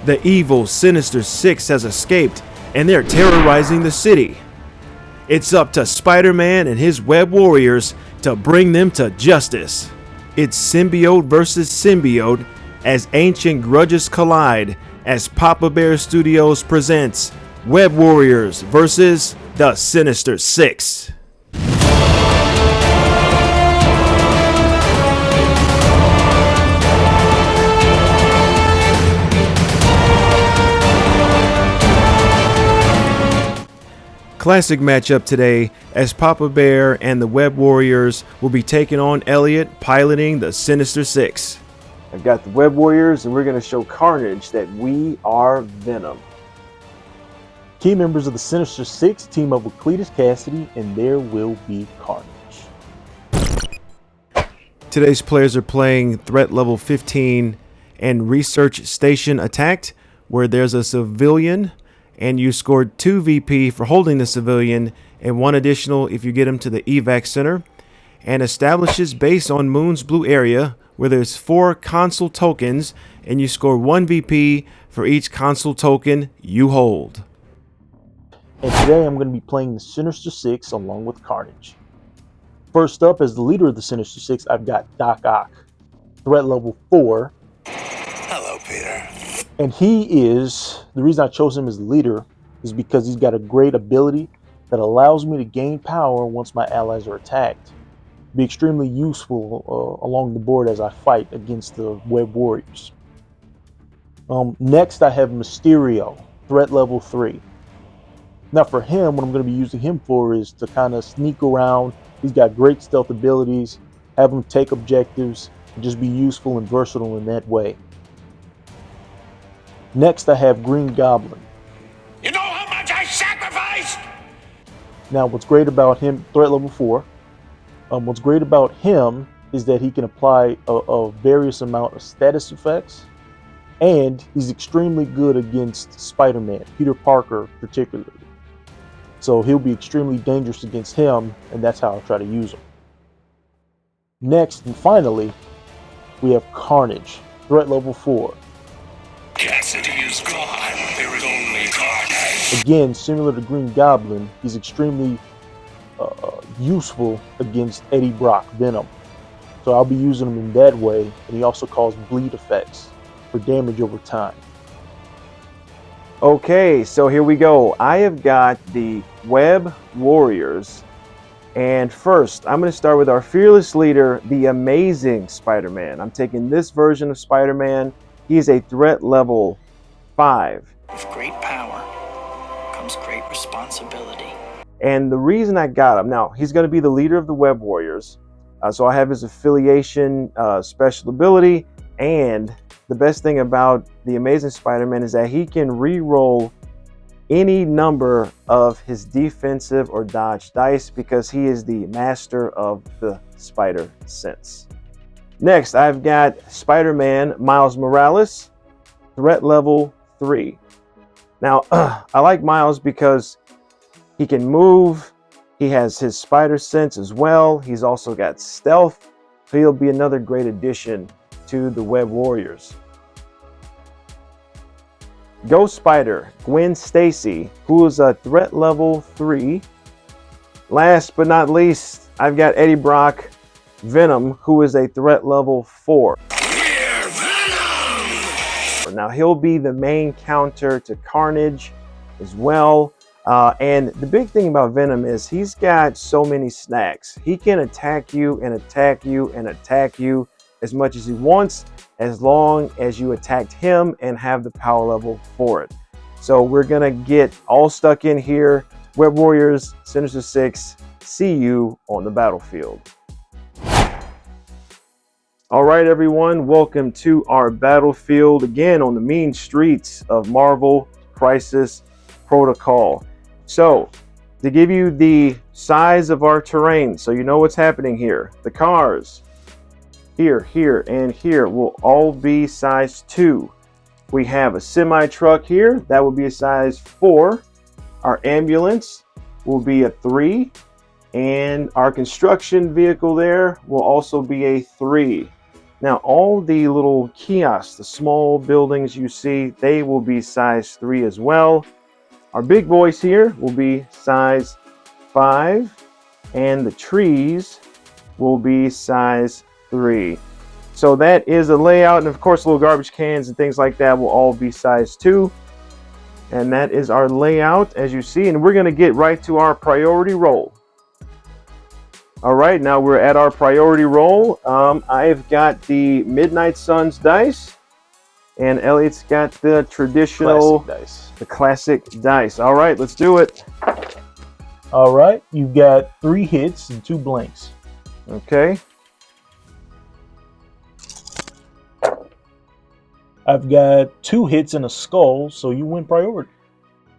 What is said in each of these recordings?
The evil Sinister Six has escaped, and they're terrorizing the city. It's up to Spider-Man and his web warriors to bring them to justice. It's symbiote versus symbiote as ancient grudges collide as Papa Bear Studios presents Web Warriors versus the Sinister Six. Classic matchup today as Papa Bear and the Web Warriors will be taking on Elliot piloting the Sinister Six. I've got the Web Warriors and we're going to show Carnage that we are Venom. Key members of the Sinister Six team up with Cletus Cassidy and there will be Carnage. Today's players are playing threat level 15 and Research Station Attacked, where there's a civilian and you scored 2 VP for holding the civilian and 1 additional if you get him to the evac center, and establishes base on Moon's blue area where there's 4 console tokens and you score 1 VP for each console token you hold. And today I'm going to be playing the Sinister Six along with Carnage. First up, as the leader of the Sinister Six, I've got Doc Ock, threat level 4. Hello, Peter. And the reason I chose him as the leader is because he's got a great ability that allows me to gain power once my allies are attacked. Be extremely useful along the board as I fight against the Web Warriors. Next I have Mysterio, threat level 3. Now for him, what I'm going to be using him for is to kind of sneak around. He's got great stealth abilities, have him take objectives, and just be useful and versatile in that way. Next, I have Green Goblin. You know how much I sacrificed? Now, what's great about him, threat level 4, what's great about him is that he can apply a various amount of status effects, and he's extremely good against Spider-Man, Peter Parker particularly. So he'll be extremely dangerous against him, and that's how I'll try to use him. Next, and finally, we have Carnage, threat level 4. Cassidy is gone. There is only Carnage. Again, similar to Green Goblin, he's extremely useful against Eddie Brock, Venom. So I'll be using him in that way, and he also calls bleed effects for damage over time. Okay, so here we go. I have got the Web Warriors. And first, I'm going to start with our fearless leader, the amazing Spider-Man. I'm taking this version of Spider-Man. He is a threat level 5. With great power comes great responsibility. And the reason I got him, now he's going to be the leader of the Web Warriors. So I have his affiliation, special ability, and the best thing about the amazing Spider-Man is that he can re-roll any number of his defensive or dodge dice because he is the master of the spider sense. Next, I've got Spider-Man Miles Morales, threat level 3. Now, I like Miles because he can move. He has his spider sense as well. He's also got stealth. So he'll be another great addition to the Web Warriors. Ghost Spider, Gwen Stacy, who is a threat level 3. Last but not least, I've got Eddie Brock, Venom, who is a threat level 4. We're Venom! Now he'll be the main counter to Carnage as well. And the big thing about Venom is he's got so many snacks. He can attack you and attack you and attack you as much as he wants, as long as you attacked him and have the power level for it. So we're gonna get all stuck in here. Web Warriors, Sinister Six, see you on the battlefield. All right, everyone, welcome to our battlefield again on the mean streets of Marvel Crisis Protocol. So to give you the size of our terrain, so you know what's happening here, the cars here, here, and here will all be size 2. We have a semi-truck here, that will be a size 4. Our ambulance will be a 3. And our construction vehicle there will also be a 3. Now, all the little kiosks, the small buildings you see, they will be size 3 as well. Our big boys here will be size 5, and the trees will be size 3. So that is a layout, and of course little garbage cans and things like that will all be size 2. And that is our layout, as you see, and we're going to get right to our priority roll. All right, now we're at our priority roll. I've got the Midnight Suns dice, and Elliot's got the traditional Classic dice. the classic dice. All right, let's do it. All right, you've got 3 hits and 2 blanks. Okay. I've got 2 hits and a skull, so you win priority.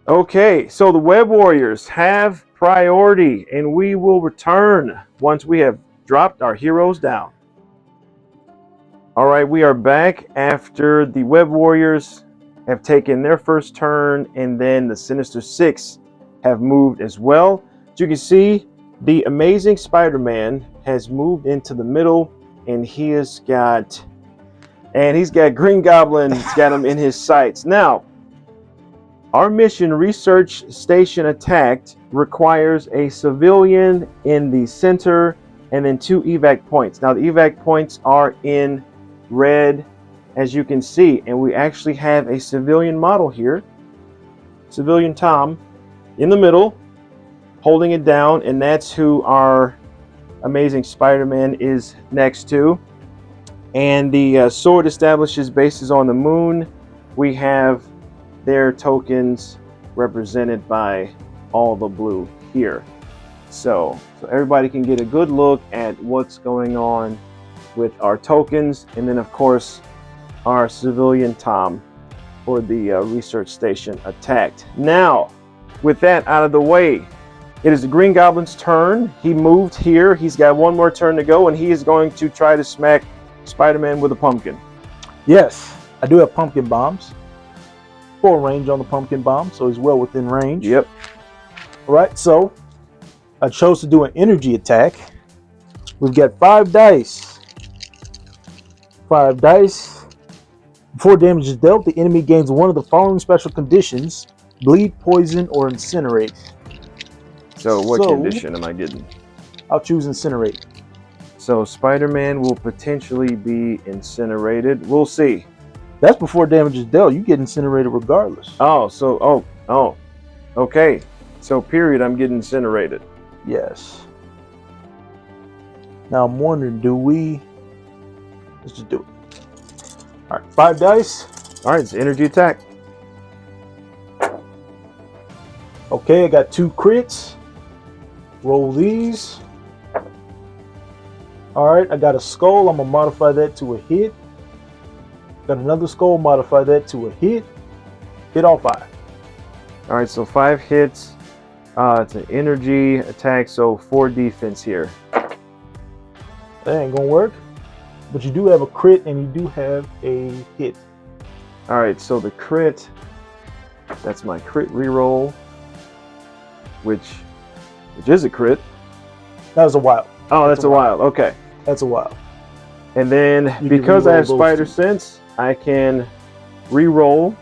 Okay, so the Web Warriors have priority, and we will return once we have dropped our heroes down. All right, we are back after the Web Warriors have taken their first turn, and then the Sinister Six have moved as well. As you can see, the Amazing Spider-Man has moved into the middle, and he's got Green Goblin. He's got him in his sights. Now, our mission, Research Station Attacked, requires a civilian in the center and then 2 evac points. Now, the evac points are in red, as you can see, and we actually have a civilian model here, Civilian Tom, in the middle, holding it down, and that's who our Amazing Spider-Man is next to. And the sword establishes bases on the moon. We have their tokens represented by all the blue here. So everybody can get a good look at what's going on with our tokens, and then of course our Civilian Tom for the Research Station Attacked. Now, with that out of the way, it is the Green Goblin's turn. He moved here. He's got one more turn to go, and he is going to try to smack Spider-Man with a pumpkin. Yes, I do have pumpkin bombs. Full range on the pumpkin bomb, so he's well within range. Yep. All right, so I chose to do an energy attack. We've got 5 dice. 5 dice. Before damage is dealt, the enemy gains one of the following special conditions: bleed, poison, or incinerate. So what condition am I getting? I'll choose incinerate. So Spider-Man will potentially be incinerated. We'll see. That's before damage is dealt. You get incinerated regardless. Oh, okay. So period, I'm getting incinerated. Yes. Now I'm wondering, let's just do it. All right, 5 dice. All right, it's energy attack. Okay, I got 2 crits. Roll these. All right, I got a skull. I'm gonna modify that to a hit. Got another skull. Modify that to a hit. Hit all 5. All right, so 5 hits. It's an energy attack, so 4 defense here. That ain't gonna work. But you do have a crit and you do have a hit. All right, so the crit, that's my crit reroll, which is a crit. That was a wild. Oh, that's a wild. Okay. That's a wild. And then You because can I have reroll those Spider 2. Sense, I can reroll.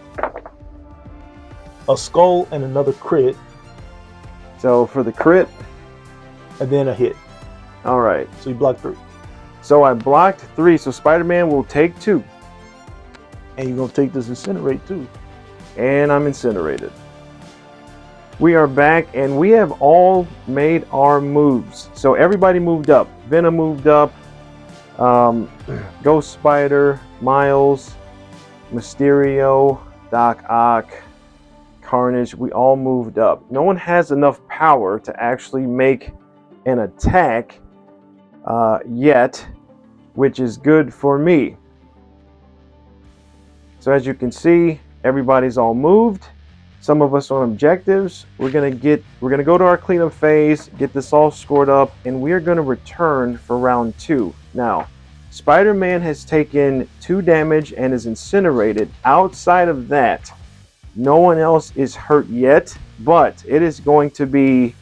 A skull and another crit, So for the crit, and then a hit. all right. So you block 3. So I blocked 3, so Spider-Man will take 2. And you're gonna take this incinerate too. And I'm incinerated. We are back, and we have all made our moves. So everybody moved up. Venom moved up. Ghost Spider, Miles, Mysterio, Doc Ock, Carnage, we all moved up. No one has enough power to actually make an attack yet, which is good for me. So as you can see, everybody's all moved. Some of us on objectives. We're gonna go to our cleanup phase, get this all scored up, and we're gonna return for round 2. Now, Spider-Man has taken 2 damage and is incinerated. Outside of that, no one else is hurt yet, but it is going to be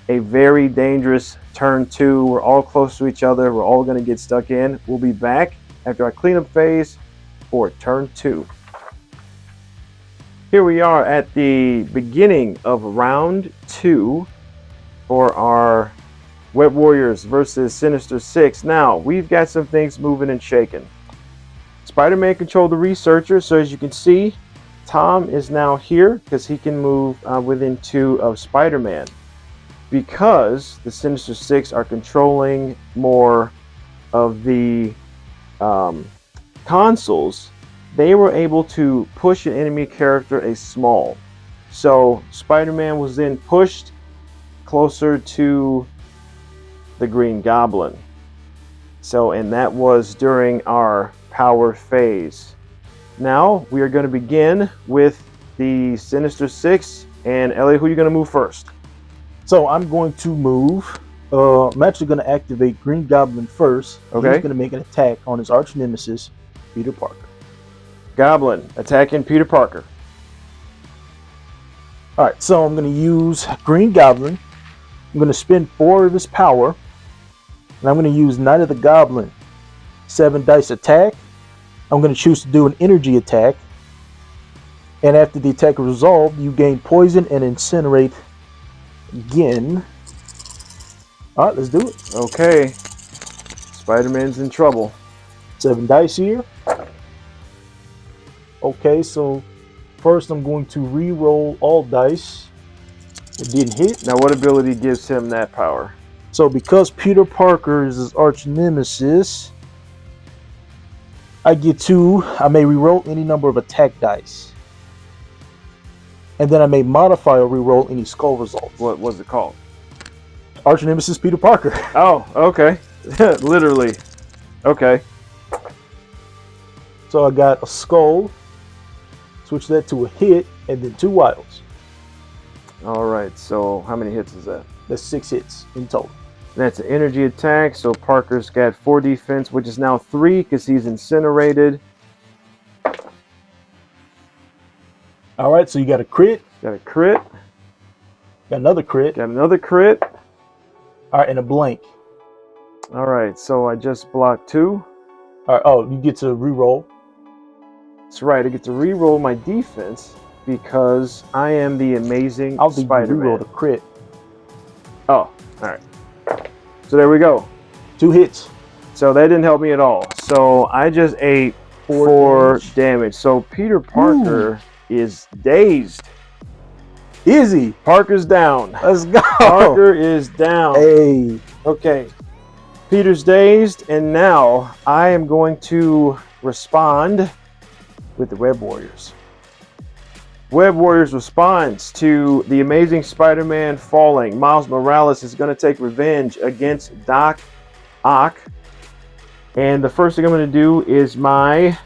a very dangerous turn 2. We're all close to each other. We're all gonna get stuck in. We'll be back after our cleanup phase for turn 2. Here we are at the beginning of round 2 for our Web Warriors versus Sinister Six. Now, we've got some things moving and shaking. Spider-Man controlled the researcher, so as you can see, Tom is now here because he can move within 2 of Spider-Man. Because the Sinister Six are controlling more of the consoles, they were able to push an enemy character a small. So Spider-Man was then pushed closer to the Green Goblin. So, and that was during our power phase. Now we are going to begin with the Sinister Six. And Elliot, who are you going to move first? So I'm going to move. I'm actually going to activate Green Goblin first. Okay. He's going to make an attack on his arch nemesis, Peter Parker. Goblin attacking Peter Parker. All right, so I'm going to use Green Goblin. I'm going to spend 4 of his power, and I'm going to use Night of the Goblin 7 dice attack. I'm going to choose to do an energy attack, and after the attack is resolved, you gain poison and incinerate again. All right, let's do it. Okay, Spider-Man's in trouble. 7 dice here. Okay, so first I'm going to re-roll all dice. It didn't hit. Now, what ability gives him that power? So because Peter Parker is his arch nemesis, I may re-roll any number of attack dice. And then I may modify or re-roll any skull results. What was it called? Arch nemesis Peter Parker. Oh, okay. Literally. Okay. So I got a skull. Switch that to a hit, and then 2 wilds. All right, so how many hits is that? That's 6 hits in total. That's an energy attack, so Parker's got 4 defense, which is now 3 because he's incinerated. All right, so you got a crit. Got a crit. Got another crit. Got another crit. All right, and a blank. All right, so I just blocked 2. All right, oh, you get to re-roll. That's right, I get to re-roll my defense because I am the amazing I'll think you Spider-Man. re-roll the crit. Oh, all right. So there we go. 2 hits. So that didn't help me at all. So I just ate 4 damage. So Peter Parker is dazed. Easy. Parker's down. Let's go. Parker is down. Hey. Okay. Peter's dazed, and now I am going to respond with the Web Warriors. Web Warriors responds to the Amazing Spider-Man falling. Miles Morales is going to take revenge against Doc Ock. And the first thing I'm going to do is my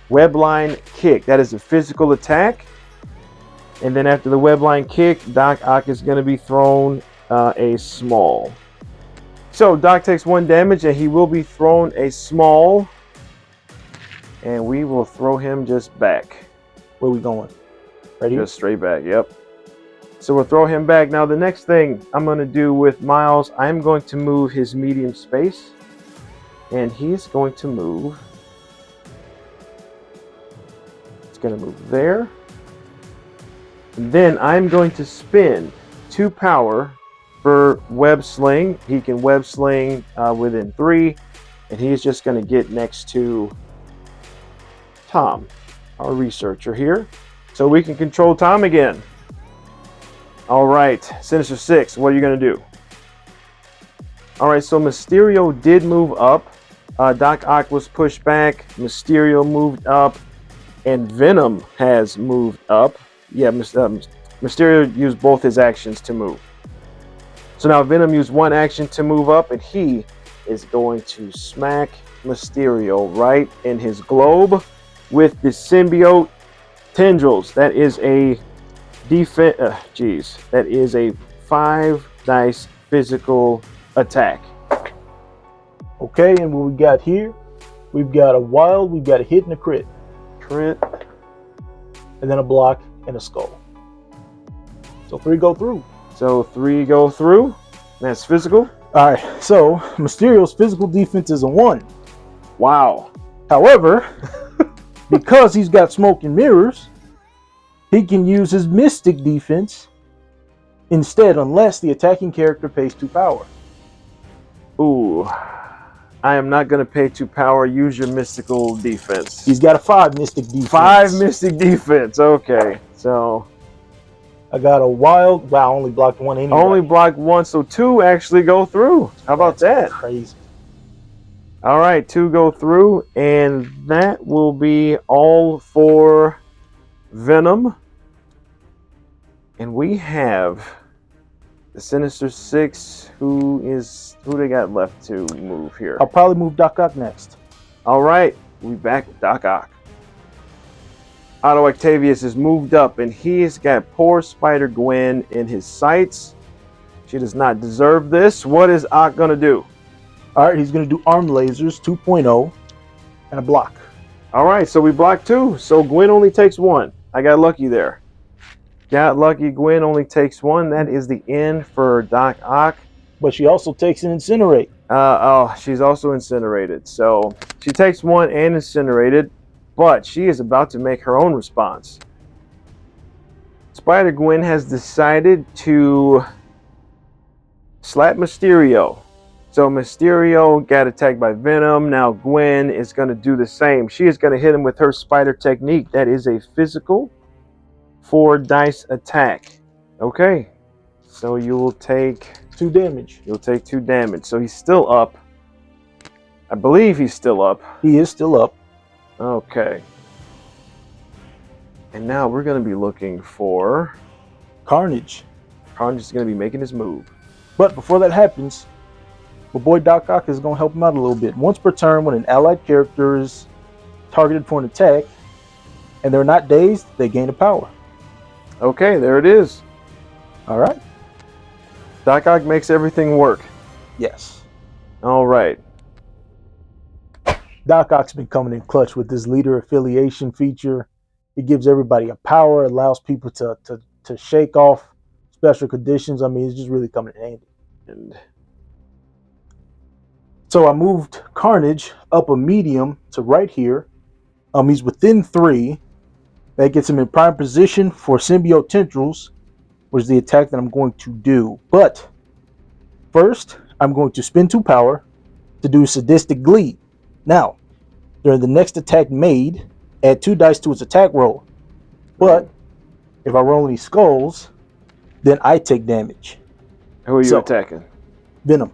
Webline Kick. That is a physical attack. And then after the Webline Kick, Doc Ock is going to be thrown a small. So Doc takes 1 damage, and he will be thrown a small. And we will throw him just back. Where we going? Ready? Just straight back, yep. So we'll throw him back. Now the next thing I'm going to do with Miles, I'm going to move his medium space. And he's going to move. It's going to move there. And then I'm going to spend 2 power for Web Sling. He can Web Sling within 3. And he's just going to get next to Tom, our researcher here. So we can control Tom again. All right, Sinister Six, what are you going to do? All right, so Mysterio did move up. Doc Ock was pushed back. Mysterio moved up. And Venom has moved up. Yeah, Mysterio used both his actions to move. So now Venom used 1 action to move up, and he is going to smack Mysterio right in his globe with the symbiote tendrils. That is a that is a 5 dice physical attack. Okay, and what we got here? We've got a wild, we've got a hit and a crit. Crit. And then a block and a skull. So 3 go through. So 3 go through. That's physical. All right, so Mysterio's physical defense is a 1. Wow. However, because he's got smoke and mirrors, he can use his mystic defense instead, unless the attacking character pays 2 power. Ooh, I am not going to pay 2 power. Use your mystical defense. He's got a 5 mystic defense. 5 mystic defense. Okay, so I got a wild. Wow, I only blocked 1 anyway. only block 1, so 2 actually go through. How about that? Crazy. All right, 2 go through, and that will be all for Venom. And we have the Sinister Six. Who they got left to move here? I'll probably move Doc Ock next. All right, we back with Doc Ock. Otto Octavius is moved up, and he's got poor Spider-Gwen in his sights. She does not deserve this. What is Ock gonna do? All right, he's going to do arm lasers 2.0 and a block. All right, so we block 2. So Gwen only takes 1. I got lucky there. Got lucky. Gwen only takes 1. That is the end for Doc Ock. But she also takes an incinerate. She's also incinerated. So she takes 1 and incinerated, but she is about to make her own response. Spider-Gwen has decided to slap Mysterio. So Mysterio got attacked by Venom. Now Gwen is going to do the same. She is going to hit him with her spider technique. That is a physical 4 dice attack. Okay. So you will take 2 damage. You'll take 2 damage. So he's still up. I believe he's still up. He is still up. Okay. And now we're going to be looking for Carnage. Carnage is going to be making his move. But before that happens, my boy Doc Ock is going to help him out a little bit. Once per turn, when an allied character is targeted for an attack and they're not dazed, they gain a power. Okay, there it is. All right. Doc Ock makes everything work. Yes. All right. Doc Ock's been coming in clutch with this leader affiliation feature. It gives everybody a power, allows people to shake off special conditions. I mean, it's just really coming in handy. And so I moved Carnage up a medium to right here. He's within 3. That gets him in prime position for symbiote tendrils, which is the attack that I'm going to do. But first, I'm going to spend 2 power to do sadistic glee. Now, during the next attack made, add 2 dice to its attack roll. But if I roll any skulls, then I take damage. who are you attacking? Venom.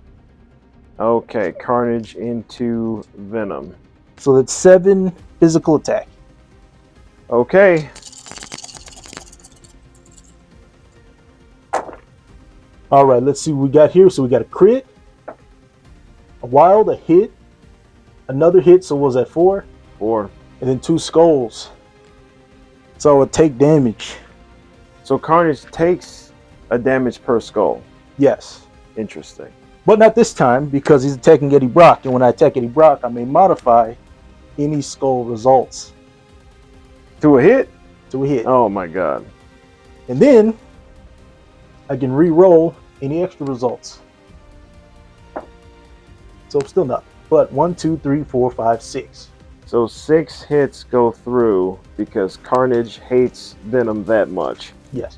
Okay, Carnage into Venom. So that's 7 physical attack. Okay. All right, let's see what we got here. So we got a crit, a wild, a hit, another hit. So what was that, 4? 4. And then 2 skulls. So I would take damage. So Carnage takes a damage per skull. Yes. Interesting. But not this time, because he's attacking Eddie Brock. And when I attack Eddie Brock, I may modify any skull results To a hit? to a hit. Oh my god. And then I can re-roll any extra results. So still nothing. But 1, 2, 3, 4, 5, 6. So 6 hits go through because Carnage hates Venom that much. Yes.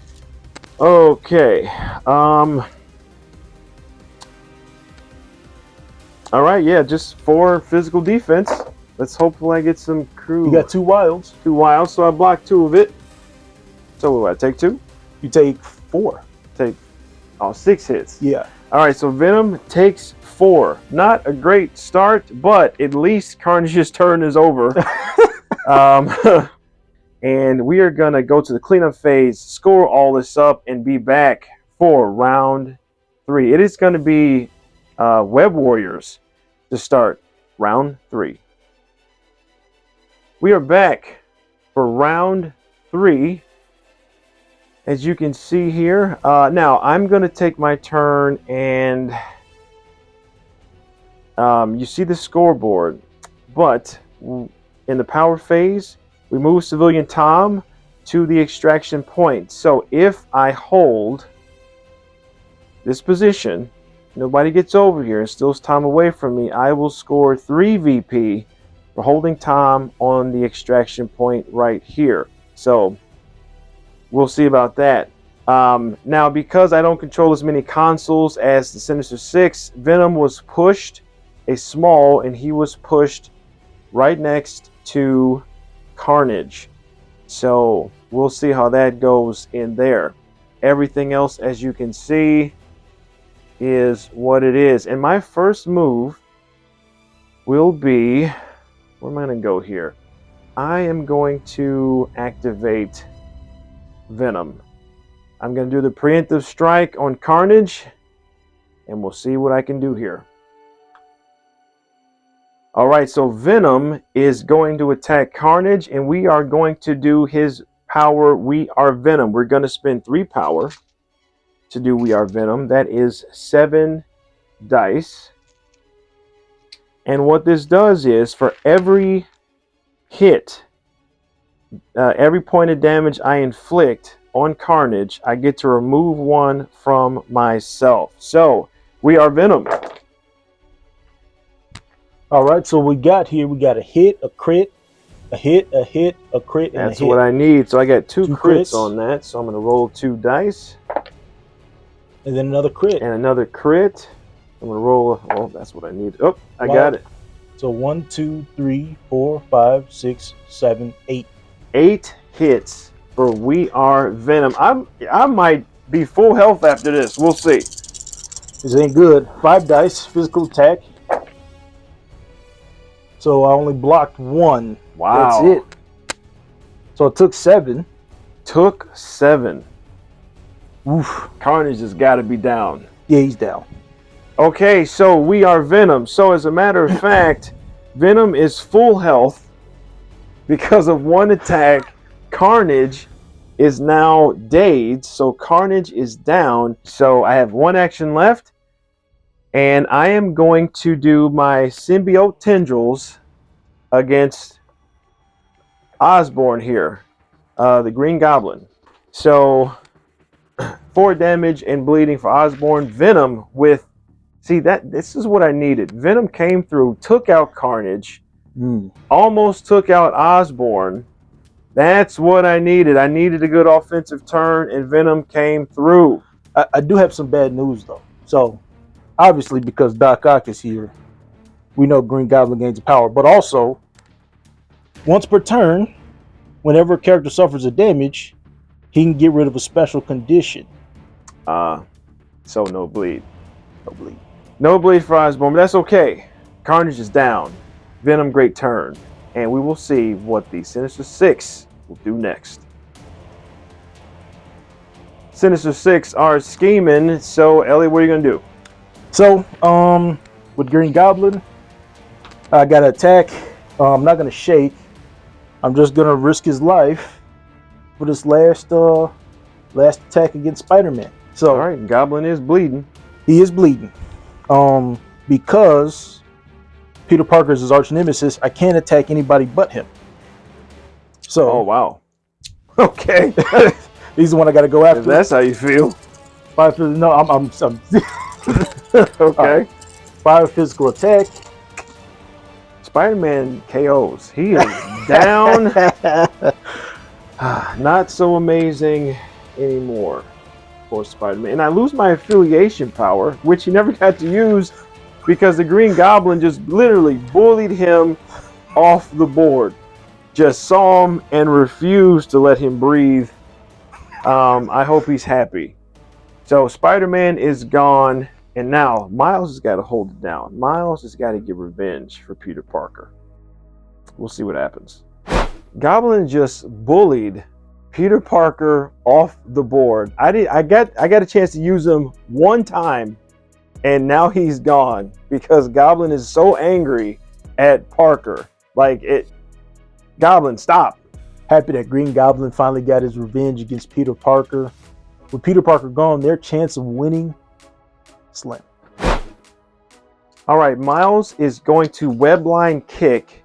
Okay. All right, yeah, just 4 physical defense. Let's hopefully I get some crew. You got 2 wilds. 2 wilds, so I blocked 2 of it. So what, I take 2? You take 4. Take 6 hits. Yeah. All right, so Venom takes 4. Not a great start, but at least Carnage's turn is over. And we are going to go to the cleanup phase, score all this up, and be back for round 3. It is going to be Web Warriors to start round 3. We are back for round 3. As you can see here, now I'm going to take my turn, and you see the scoreboard, but in the power phase, we move Civilian Tom to the extraction point. So if I hold this position, nobody gets over here and steals Tom away from me, I will score 3 VP We're holding Tom on the extraction point right here. So we'll see about that. Now, because I don't control as many consoles as the Sinister Six, Venom was pushed a small, and he was pushed right next to Carnage. So we'll see how that goes in there. Everything else, as you can see, is what it is. And my first move will be, where am I going to go here? I am going to activate Venom. I'm going to do the preemptive strike on Carnage, and we'll see what I can do here. All right, so Venom is going to attack Carnage, and we are going to do his power, We Are Venom. We're going to spend 3 power to do We Are Venom. That is 7 dice. And what this does is, for every hit, every point of damage I inflict on Carnage, I get to remove 1 from myself. So, We Are Venom. All right, so we got a hit, a crit, a hit, a hit, a crit, and That's a hit. what I need. So I got 2 2 crits crits on that. So I'm going to roll 2 dice. And then another crit. And another crit. I'm going to roll. Oh, that's what I need. Oh, I Wow. got it. So 1, 2, 3, 4, 5, 6, 7, 8. 8 hits for We Are Venom. I might be full health after this. We'll see. This ain't good. 5 dice, physical attack. So I only blocked 1. Wow. That's it. So it took 7. Took 7. Oof. Carnage has got to be down. Yeah, he's down. Okay, so We Are Venom. So as a matter of fact, Venom is full health because of 1 attack. Carnage is now dazed, so Carnage is down. So I have 1 action left, and I am going to do my symbiote tendrils against Osborn here, the Green Goblin. So 4 damage and bleeding for Osborn. Venom with, see, this is what I needed. Venom came through, took out Carnage, almost took out Osborn. That's what I needed. I needed a good offensive turn, and Venom came through. I do have some bad news, though. So, obviously, because Doc Ock is here, we know Green Goblin gains power. But also, once per turn, whenever a character suffers a damage, he can get rid of a special condition. So no bleed. No bleed. No bleed for Osborn, but that's okay. Carnage is down. Venom, great turn. And we will see what the Sinister Six will do next. Sinister Six are scheming. So, Ellie, what are you going to do? So, with Green Goblin, I got to attack. I'm not going to shake. I'm just going to risk his life for this last attack against Spider-Man. So, All right, Goblin is bleeding. he is bleeding. Because Peter Parker is his arch nemesis, I can't attack anybody but him. So, Oh, wow. Okay. he's the one I got to go after. If that's how you feel. No, I'm Okay. 5 physical attack. Spider-Man KOs. He is down. Not so amazing anymore for Spider-Man. And I lose my affiliation power, which he never got to use because the Green Goblin just literally bullied him off the board. Just saw him and refused to let him breathe. I hope he's happy. So Spider-Man is gone, and now Miles has got to hold it down. Miles has got to get revenge for Peter Parker. We'll see what happens. Goblin just bullied Peter Parker off the board. I got a chance to use him 1 time, and now he's gone because Goblin is so angry at Parker. Goblin, stop. Happy that Green Goblin finally got his revenge against Peter Parker. With Peter Parker gone, their chance of winning slim. All right, Miles is going to webline kick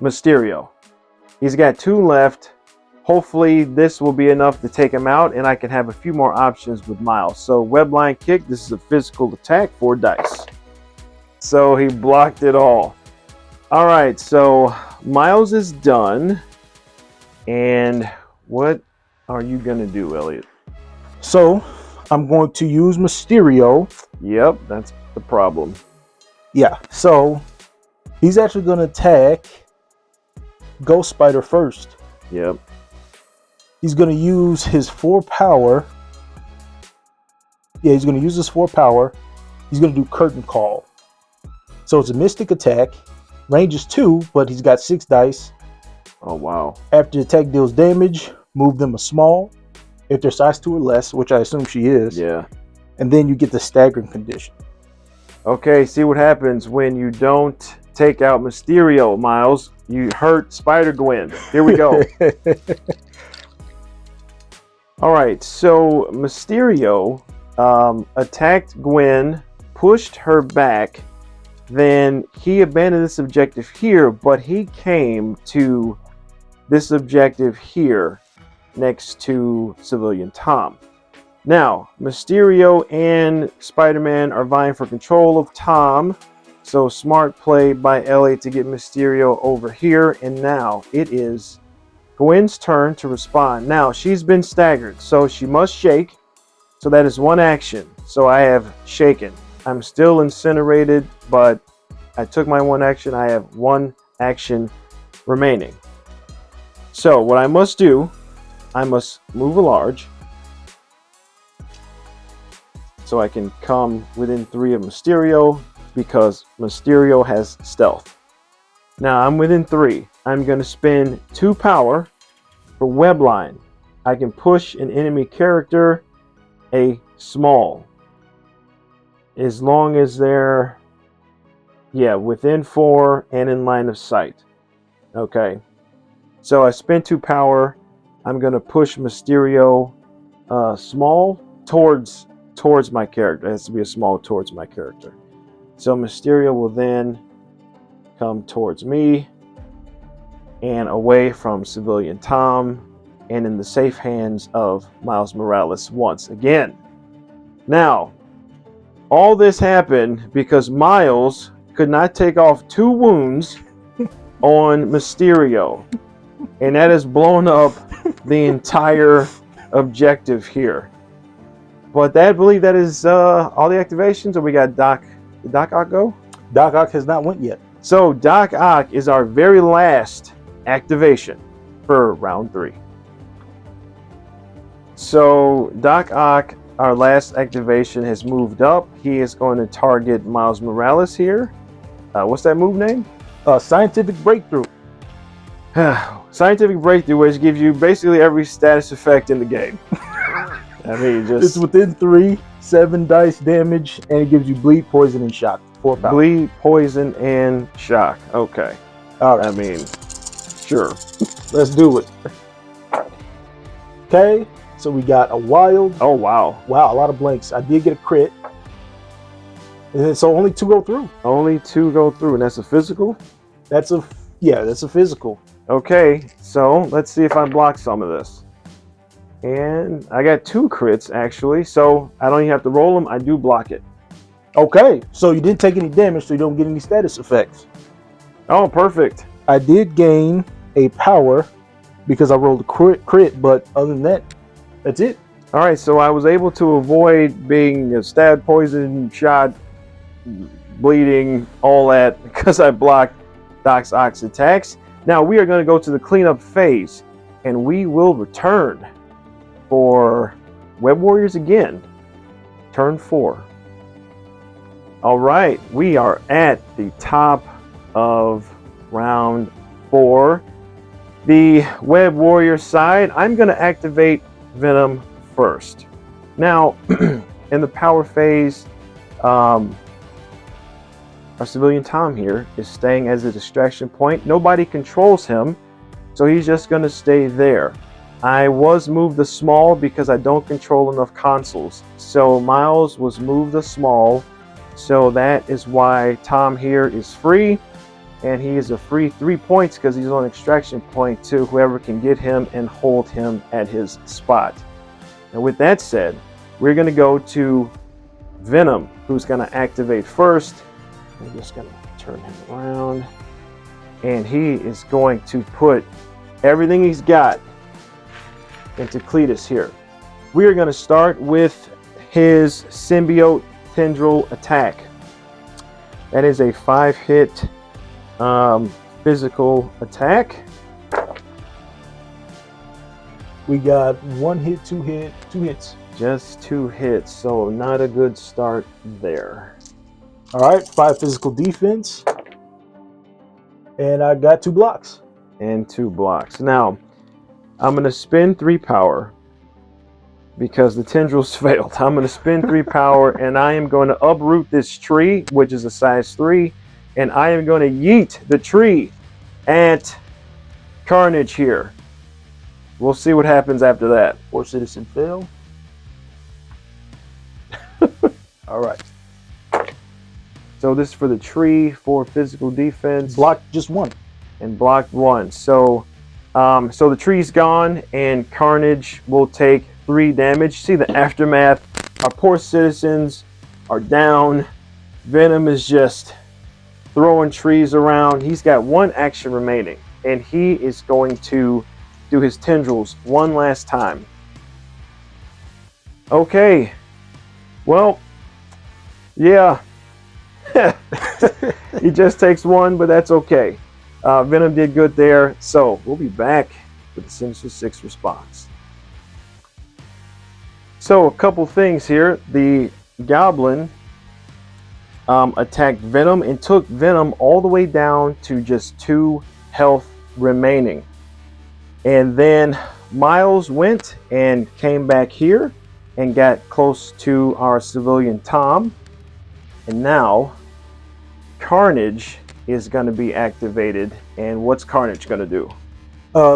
Mysterio. He's got 2 left. Hopefully this will be enough to take him out, and I can have a few more options with Miles. So webline kick, this is a physical attack, 4 dice. So he blocked it all. All right, so Miles is done. And what are you going to do, Elliot? So I'm going to use Mysterio. Yep, that's the problem. Yeah, so he's actually going to attack Ghost Spider first. Yep. He's going to use his 4 power. Yeah, he's going to use his 4 power. He's going to do Curtain Call. So it's a mystic attack. Range is 2, but he's got 6 dice. Oh, wow. After the attack deals damage, move them a small. If they're size 2 or less, which I assume she is. Yeah. And then you get the staggering condition. Okay, see what happens when you don't take out Mysterio, Miles. You hurt Spider-Gwen. Here we go. All right, so Mysterio attacked Gwen, pushed her back, then he abandoned this objective here, but he came to this objective here next to Civilian Tom. Now, Mysterio and Spider-Man are vying for control of Tom, so smart play by Elliot to get Mysterio over here, and now it is Gwen's turn to respond. Now, she's been staggered, so she must shake. So that is one action. So I have shaken. I'm still incinerated, but I took my one action. I have one action remaining. So what I must do, I must move a large so I can come within 3 of Mysterio because Mysterio has stealth. Now I'm within 3. I'm going to spend 2 power for Webline. I can push an enemy character a small as long as they're within 4 and in line of sight. Okay, so I spent 2 power. I'm going to push Mysterio small towards my character. It has to be a small towards my character. So Mysterio will then come towards me and away from Civilian Tom and in the safe hands of Miles Morales once again. Now, all this happened because Miles could not take off 2 wounds on Mysterio, and that has blown up the entire objective here. But I believe that is all the activations. Or we got Doc. Did Doc Ock go? Doc Ock has not went yet. So Doc Ock is our very last activation for round 3. So Doc Ock, our last activation, has moved up. He is going to target Miles Morales here. What's that move name? Scientific Breakthrough. Scientific Breakthrough, which gives you basically every status effect in the game. I mean, It's within 3, 7 dice damage, and it gives you bleed, poison, and shock. 4 power. Bleed, poison, and shock. Okay. All right. I mean, sure. Let's do it. Okay, so we got a wild. Oh, wow. Wow, a lot of blanks. I did get a crit. And then, so only 2 go through. Only 2 go through, and that's a physical? That's a physical. Okay, so let's see if I block some of this. And I got 2 crits, actually, so I don't even have to roll them. I do block it. Okay, so you didn't take any damage, so you don't get any status effects. Oh, perfect. I did gain a power because I rolled a crit, but other than that, that's it. All right, so I was able to avoid being stabbed, poisoned, shot, bleeding, all that, because I blocked Doc Ock's attacks. Now we are going to go to the cleanup phase, and we will return for Web Warriors again. Turn 4. All right, we are at the top of round 4. The Web Warrior side, I'm going to activate Venom first. Now, in the power phase, our Civilian Tom here is staying as a distraction point. Nobody controls him, so he's just going to stay there. I was moved to small because I don't control enough consoles. So Miles was moved to small, so that is why Tom here is free. And he is a free 3 points because he's on extraction point to whoever can get him and hold him at his spot. And with that said, we're going to go to Venom, who's going to activate first. I'm just going to turn him around. and he is going to put everything he's got into Cletus here. We are going to start with his symbiote tendril attack. That is a 5-hit physical attack. We got 1 hit, 2 hits. Just 2 hits, so not a good start there. All right, 5 physical defense. And I got 2 blocks. And 2 blocks. Now, I'm going to spend 3 power because the tendrils failed. I'm going to spend 3 power, and I am going to uproot this tree, which is a size 3, and I am going to yeet the tree at Carnage here. We'll see what happens after that. Or citizen fail. All right. So this is for the tree, for physical defense. Blocked just 1. And blocked 1. So the tree's gone, and Carnage will take 3 damage. See the aftermath. Our poor citizens are down. Venom is just throwing trees around. He's got 1 action remaining, and he is going to do his tendrils one last time. Okay. Well, yeah. He just takes 1, but that's okay. Venom did good there, so we'll be back with the Sinister Six response. So a couple things here. The Goblin attacked Venom and took Venom all the way down to just 2 health remaining. And then Miles went and came back here and got close to our civilian Tom. And now Carnage is going to be activated. And what's Carnage going to do?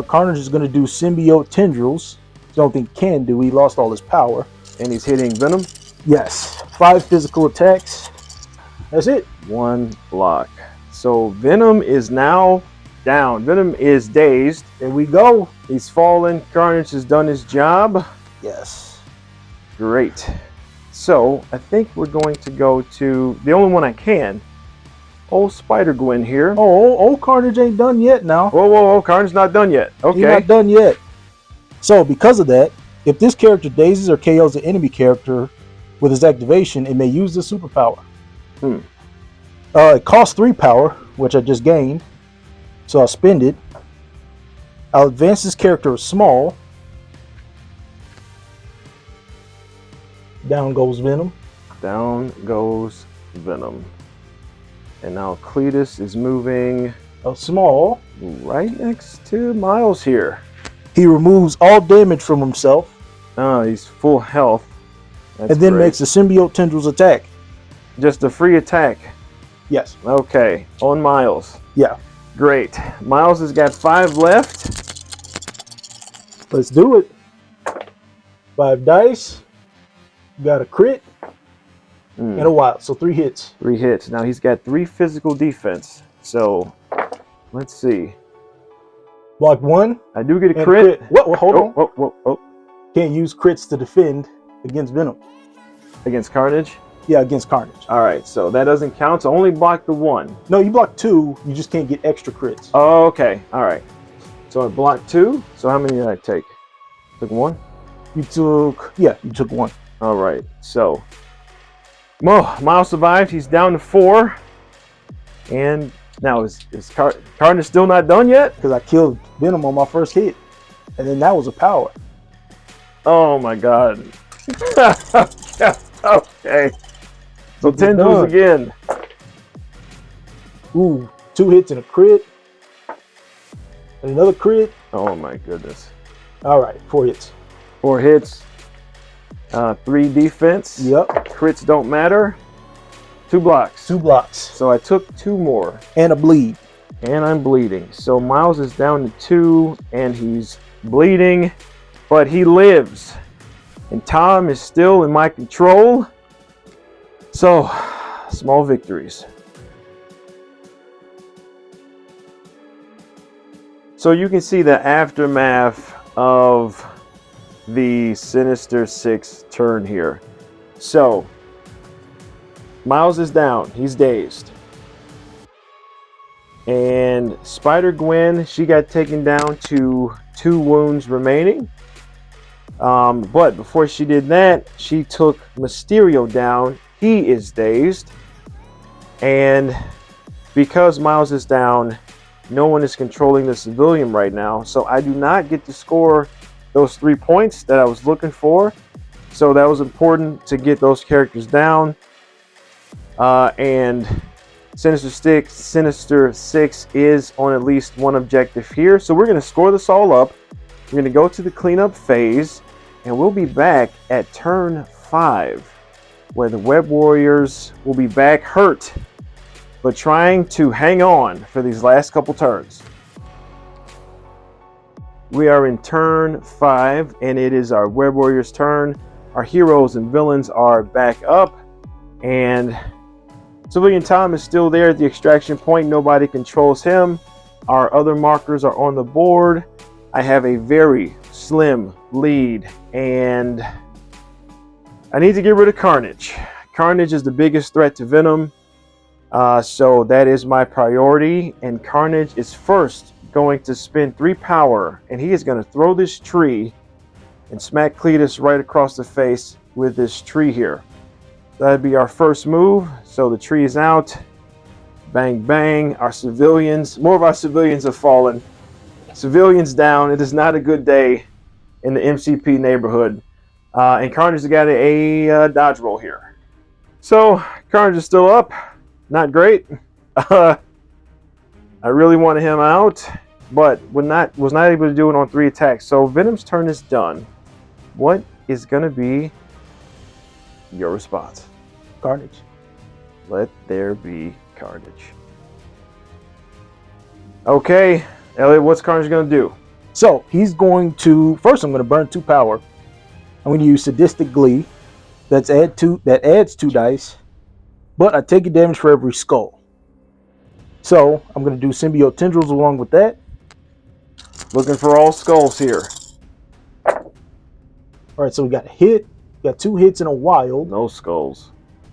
Carnage is going to do symbiote tendrils. Don't think he can do. He lost all his power. And he's hitting Venom? Yes. 5 physical attacks. That's it. 1 block. So Venom is now down. Venom is dazed. There we go. He's fallen. Carnage has done his job. Yes. Great. So I think we're going to go to the only one I can. Old Spider-Gwen here. Oh, Carnage ain't done yet now. Whoa. Carnage's not done yet. Okay. He's not done yet. So because of that, if this character dazes or KOs an enemy character with his activation, it may use the superpower. It costs 3 power, which I just gained. So I'll spend it. I'll advance this character small. Down goes Venom. Down goes Venom. And now Cletus is moving Small. right next to Miles here. He removes all damage from himself. Oh, he's full health. That's and then great. makes the symbiote tendrils attack. Just a free attack. Yes. Okay, on Miles. Yeah. Great. Miles has got 5 left. Let's do it. 5 dice. Got a crit. And a wild. So 3 hits. 3 hits. Now he's got 3 physical defense. So let's see. Blocked 1. I do get a and crit. What? Hold on. Whoa. Can't use crits to defend against Venom. Against Carnage? Yeah, against Carnage. All right, so that doesn't count. So only block the 1. No, you block 2. You just can't get extra crits. Oh, okay. All right. So I blocked 2. So how many did I take? Took 1? You took 1. All right. So Miles survived. He's down to 4. And now is Carnage still not done yet? Because I killed Venom on my first hit. And then that was a power. Oh my God. Okay. So We're tendrils done. again. Ooh, 2 hits and a crit. And another crit. Oh my goodness. All right, 4 hits. 4 hits. 3 defense. Yep. Crits don't matter. 2 blocks. 2 blocks. So I took 2 more. And a bleed. And I'm bleeding. So Miles is down to 2 and he's bleeding, but he lives. And Tom is still in my control. So, small victories. So you can see the aftermath of the Sinister Six turn here. So, Miles is down. He's dazed. And Spider-Gwen, she got taken down to 2 wounds remaining. But before she did that, she took Mysterio down. He is dazed. And because Miles is down, no one is controlling the civilian right now. So I do not get to score those 3 points that I was looking for. So that was important to get those characters down. And Sinister Six is on at least one objective here. So we're going to score this all up. We're going to go to the cleanup phase. And we'll be back at turn 5, where the Web Warriors will be back hurt, but trying to hang on for these last couple turns. We are in turn 5, and it is our Web Warriors' turn. Our heroes and villains are back up, and Civilian Tom is still there at the extraction point. Nobody controls him. Our other markers are on the board. I have a very slim lead, and I need to get rid of Carnage. Carnage is the biggest threat to Venom, so that is my priority. And Carnage is first going to spend 3 power, and he is going to throw this tree and smack Cletus right across the face with this tree here. That'd be our first move. So the tree is out. Bang, bang. Our civilians, more of our civilians have fallen. Civilians down. It is not a good day in the MCP neighborhood. And Carnage has got a dodge roll here. So Carnage is still up. Not great. I really wanted him out, but was not able to do it on 3 attacks. So Venom's turn is done. What is going to be your response? Carnage. Let there be carnage. Okay, Elliot, what's Carnage going to do? So he's going to, first I'm going to burn 2 power. I'm going to use Sadistic Glee. That adds 2 dice, but I take a damage for every skull. So I'm going to do Symbiote Tendrils along with that. Looking for all skulls here. All right, so we got a hit, got 2 hits and a wild. No skulls.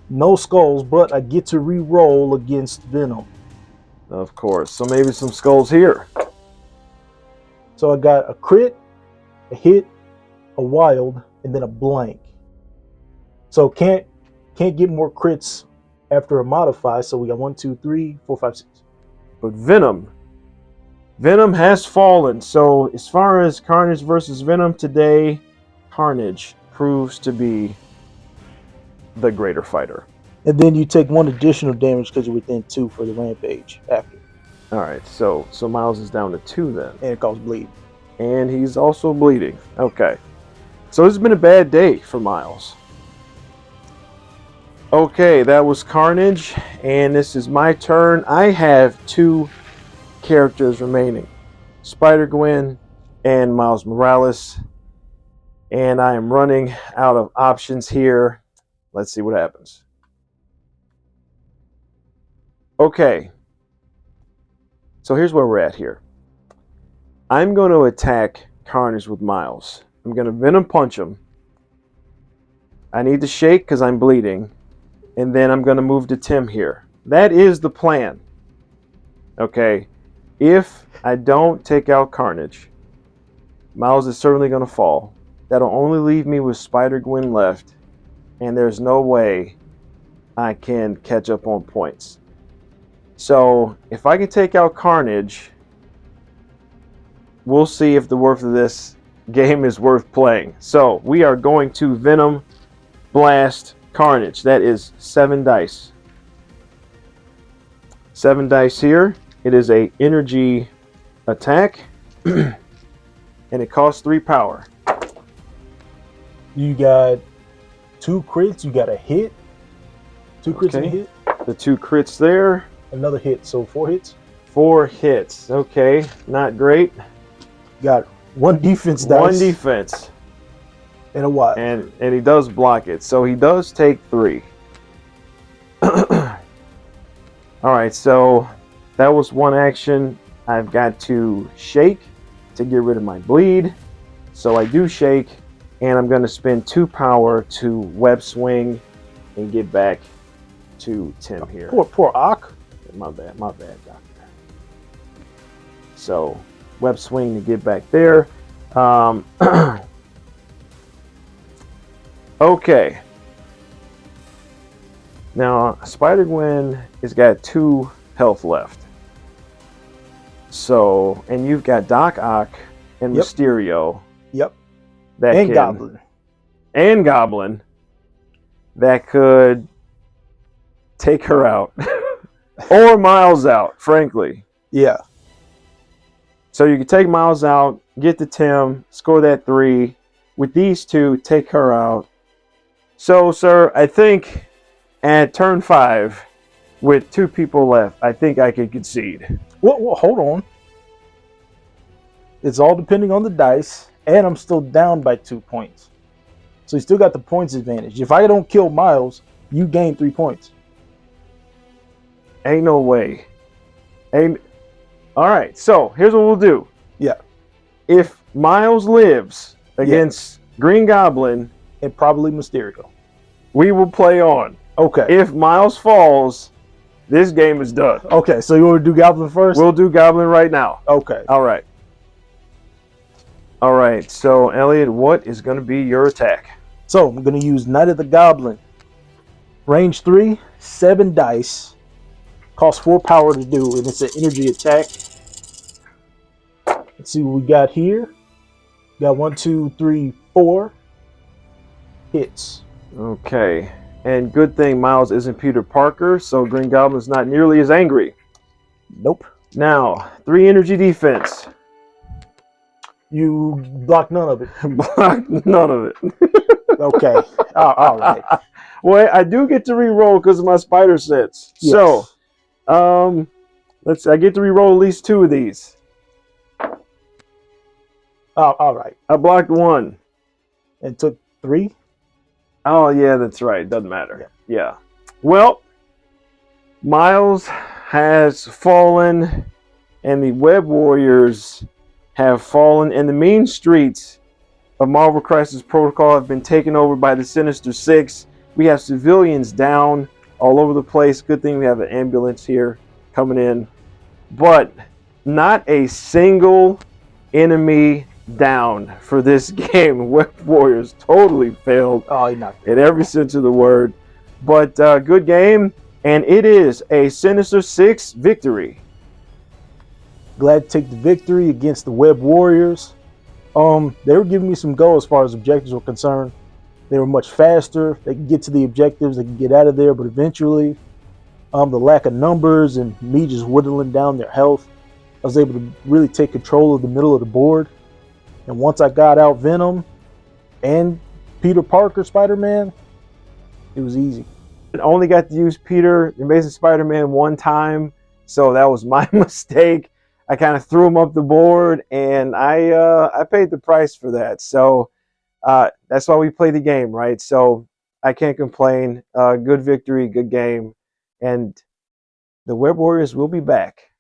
No skulls, but I get to re-roll against Venom. Of course. So maybe some skulls here. So I got a crit, a hit, a wild, and then a blank. So can't get more crits after a modify. So we got 1, 2, 3, 4, 5, 6. But Venom has fallen. So as far as Carnage versus Venom today, Carnage proves to be the greater fighter. And then you take 1 additional damage because you're within 2 for the rampage after. All right, so Miles is down to 2 then. And it causes bleed. And he's also bleeding. Okay. So this has been a bad day for Miles. Okay, that was Carnage, and this is my turn. I have 2 characters remaining. Spider-Gwen and Miles Morales. And I am running out of options here. Let's see what happens. Okay. So here's where we're at here. I'm going to attack Carnage with Miles. I'm going to Venom punch him. I need to shake because I'm bleeding. And then I'm going to move to Tim here. That is the plan. Okay. If I don't take out Carnage, Miles is certainly going to fall. That'll only leave me with Spider-Gwen left. And there's no way I can catch up on points. So if I can take out Carnage, we'll see if the worth of this game is worth playing. So we are going to Venom Blast Carnage. That is 7 dice. 7 dice here. It is a energy attack. And it costs 3 power. You got 2 crits. You got a hit. 2 crits and a hit. The 2 crits there. Another hit. So 4 hits. 4 hits. Okay, not great. Got 1 defense dice. 1 defense. And a wild. And he does block it. So he does take 3. Alright, so that was 1 action. I've got to shake to get rid of my bleed. So I do shake. And I'm going to spend 2 power to web swing and get back to Tim here. Poor Ock. My bad, doctor. So web swing to get back there. Okay. Now Spider-Gwen has got 2 health left. So, and you've got Doc Ock and Yep. Mysterio. Yep. That And can, Goblin. And Goblin. That could take her out. Or Miles out, frankly. Yeah. So you can take Miles out, get to Tim, score that 3. With these 2, take her out. So, sir, I think at turn 5, with 2 people left, I think I could concede. Well, hold on. It's all depending on the dice, and I'm still down by 2 points. So you still got the points advantage. If I don't kill Miles, you gain 3 points. Ain't no way. All right, so here's what we'll do. Yeah. If Miles lives against Green Goblin, And probably Mysterio. we will play on. Okay. If Miles falls, this game is done. Okay, so you want to do Goblin first? We'll do Goblin right now. Okay. All right. All right, so Elliot, what is going to be your attack? So I'm going to use Knight of the Goblin. Range 3, 7 dice. Costs 4 power to do, and it's an energy attack. Let's see what we got here. Got 1, 2, 3, 4 hits. Okay, and good thing Miles isn't Peter Parker, so Green Goblin's not nearly as angry. Nope. Now, 3 energy defense. You block none of it. Block none of it. Okay. All right. Well, I do get to re-roll because of my spider sets. Yes. So, I get to re-roll at least 2 of these. All right. I blocked 1. And took 3. Oh, yeah, that's right. Doesn't matter. Yeah. Well, Miles has fallen, and the Web Warriors have fallen, and the mean streets of Marvel Crisis Protocol have been taken over by the Sinister Six. We have civilians down all over the place. Good thing we have an ambulance here coming in. But not a single enemy down for this game. Web Warriors totally failed Oh, you're not. in every sense of the word. But good game, and it is a Sinister Six victory. Glad to take the victory against the Web Warriors. They were giving me some go as far as objectives were concerned. They were much faster. They could get to the objectives. They could get out of there. But eventually, the lack of numbers and me just whittling down their health, I was able to really take control of the middle of the board. And once I got out Venom and Peter Parker, Spider-Man, it was easy. I only got to use Peter, the Amazing Spider-Man, 1 time, so that was my mistake. I kind of threw him up the board, and I paid the price for that. So that's why we play the game, right? So I can't complain. Good victory, good game, and the Web Warriors will be back.